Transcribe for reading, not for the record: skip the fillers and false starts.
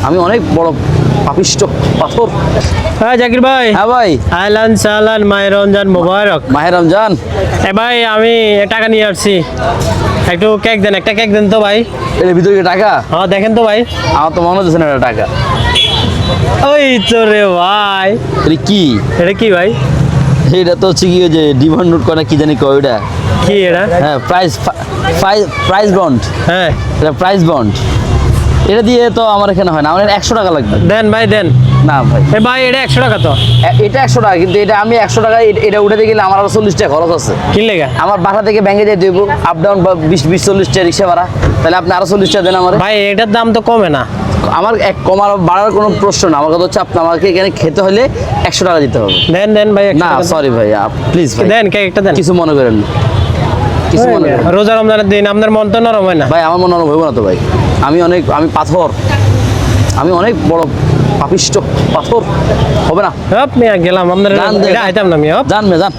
আমি অনেক বড় পাপিষ্ট পাথর। হ্যাঁ জাকির ভাই। হ্যাঁ ভাই। আহলান সাহলান, মাহে রমজান মোবারক। মাহে রমজান। ভাই আমি টাকা নিয়ে আসছি, একটু কেক দেন, একটা কেক দেন তো ভাই। এর ভিতরে কি টাকা? হ্যাঁ দেখেন তো ভাই। আমার তো মনে হচ্ছে না এটা টাকা। ওই তো রে ভাই। এটা কি? এটা কি ভাই? এটা তো হচ্ছে কি ওই যে ডিমান্ড নোট করে কি জানি কয় ওটা। কি এটা? হ্যাঁ প্রাইস বন্ড। হ্যাঁ এটা প্রাইস বন্ড। এটা দিয়ে তো আমার এখানে হয় না, আমার 100 টাকা লাগবে। দেন ভাই দেন। না ভাই, ভাই এটা 100 টাকা তো। এটা 100 টাকা, কিন্তু এটা আমি 100 টাকা এটা উঠাতে গেলে আমার আরো 40 টাকা খরচ আছে। কি লেগা? আমার বাসা থেকে ব্যাংকে যেতে হইব, আপ ডাউন 20-40 টাকা রিক্সা ভাড়া। তাহলে আপনি আরো 40 টাকা দেন আমার। ভাই এটার দাম তো কমে না। আমার কমার বাড়ার কোনো প্রশ্ন না। আমার কথা হচ্ছে আপনি আমাকে এখানে খেতে হলে 100 টাকা দিতে হবে। দেন দেন ভাই 100 না টাকা সরি ভাই, প্লিজ ভাই দেন, কেকটা দেন। কিছু মনে করেন না, কিছু মনে করেন না। রোজা রমজানের দিন আপনার মন তো নরম হয় না ভাই। আমার মনে হইব না তো ভাই, আমি পাথর, আমি অনেক বড় পাপিষ্ট পাথর। হবে না। আপনি গেলাম আপনার, এটা আইতাম না আমি। যান মে যান।